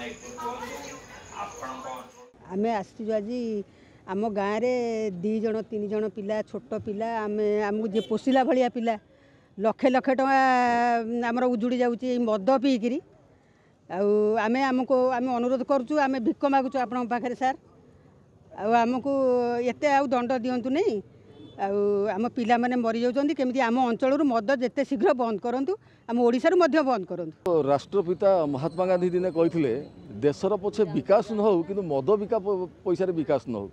आम आसचु आज आम गाँव में 2 जन 3 जन पिला छोट पिला आमको जे पोषिला भाया पिला लक्षे लक्षे टଙ୍କା आमर उजुड़ी जाऊँगी मद पीकि आमको आम अनुरोध करुँ आम भिक मागुँ आपण पाखे सार आमको एत दंड दिंतु नहीं आम पिला माने मरी जाउछन्ती केमिति आम अंचल मद जेते शीघ्र बंद करंतु आम ओडिसा मध्य बंद करंतु। राष्ट्रपिता महात्मा गांधी दिने कहते देशर पछे विकास न हो कि मद बिका पैसा विकास न हो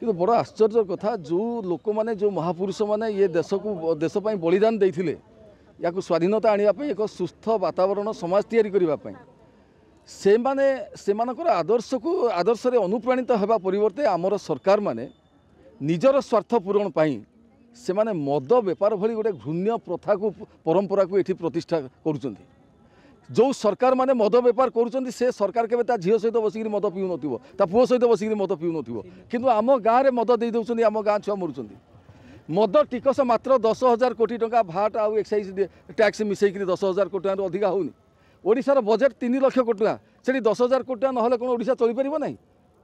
कि बड़ आश्चर्य कथा जो लोक मैंने जो महापुरुष मैंने ये देश को देशपाई बलिदान देते या स्वाधीनता आने एक सुस्थ वातावरण समाज तैयारी करने से आदर्श को आदर्श अनुप्राणित होगा परिवर्ते आमर सरकार माने निजर स्वार्थ पूरण पाई से माने मद बेपार भली गोटे घृण्य प्रथा को परंपरा को ये प्रतिष्ठा करुँच जो सरकार माने मद बेपार करुँच से सरकार के झील सहित बसिक मद पीऊ नथिबो ता पुओ सहित बसिक मद पीऊ नथिबो किंतु आम गाँव में मद दे दौरान आम गाँ छुआ मरुँच मद टिकस मात्र 10,000 कोटी टंका भाट आउ एक्साइज टैक्स मिसेक 10,000 कोटी टंका अधिका होनी ओडिशार बजेट 3 लाख कोटी टंका से 10,000 कोटी टंका ना कौन ओडिशा चली पार ना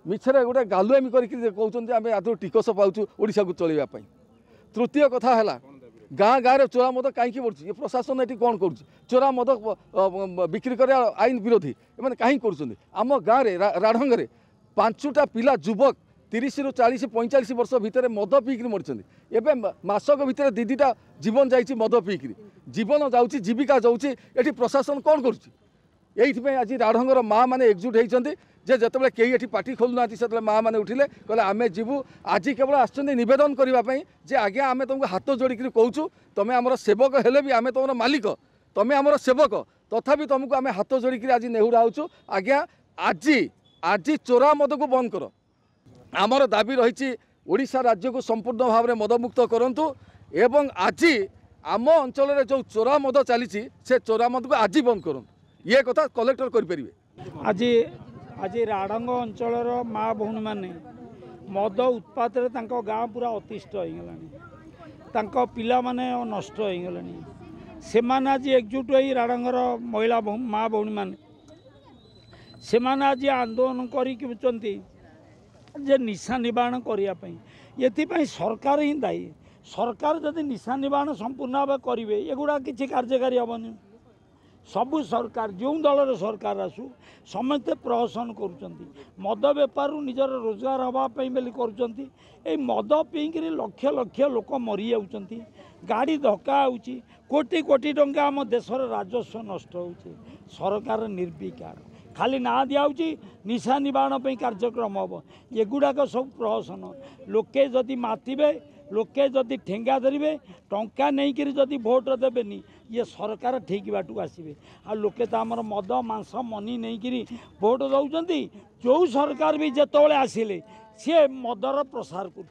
मिछरे गोटे गालुआमी कहते आम आदि टिकस पाचु ओडिशा को चलवाई। तृतीय कथा है गाँ गाँव चोरा मद कहीं बढ़ुच्छी ये प्रशासन ये कौन कर चोरा मद बिक्री कर आईन विरोधी एम कहीं करम गाँव में राढ़ंगे 5टा पिला युवक 30 ରୁ 40 45 वर्ष भितर मद पीक मरी एवं मासक भितर 2-2टा जीवन जाइए मद पीक जीवन जाऊँगी जीविका जाऊँगी ये प्रशासन कौन करुँच आज राढ़ंगर माँ मैंने एकजुट होती जे जिते कई ये पार्टी खोलुना से माँ मैंने उठिले कहले आम जीवु आज केवल आवेदन करने जे आज्ञा आम तुमको हाथ जोड़िक कहूँ तुम्हें आमर सेवक हेले भी आम तुम मालिक तुम्हें आमर सेवक तथापि तुमको आम हाथ जोड़िक आज नेहुरा होचु आज्ञा आज आज चोरा मद को बंद कर आमर दाबी रही ओडिशा राज्य को संपूर्ण भाव में मदमुक्त करंतु एवं आज आम अंचल जो चोरा मद चली से चोरा मद को आज बंद करंतु ये कथा कलेक्टर करें। आज आज राढ़ंग अंचल माँ भौणी मैंने मद उत्पात गाँ पूरा अतिष्ट हो पिला माने नष्ट हो से आज एकजुट हो राढ़ंगर महिला माँ भौणी मैंने से आज आंदोलन कर निशा निवारण करने सरकार ही दायी सरकार जदि निशा निवारण संपूर्ण भाव करेंगे एगुड़ा किसी कार्यकारी हेनी सबू सरकार जो दलर सरकार आसू समस्ते प्रहसन करुँच बेपार निजर रोजगार हाँपाई बोली कर मद पीक लक्ष लक्ष लोक मरी जाऊँच गाड़ी धक्का होटी कोटी टंका आम देशर राजस्व नष्ट हो सरकार निर्विकार खाली ना दिखाऊँच निशा निवारण कार्यक्रम हम एगुड़ाक सब प्रहसन लोके जदि मातिबे लोके जदि ठेंगा धरवे टंका नहीं करी जदि भोट देवेनि ये सरकार ठीक बाटू आसवे आ लोके तो आमर मद मांस मनी नहीं करी भोट दौरान जो सरकार भी जिते आसिले सी मदर प्रसार कर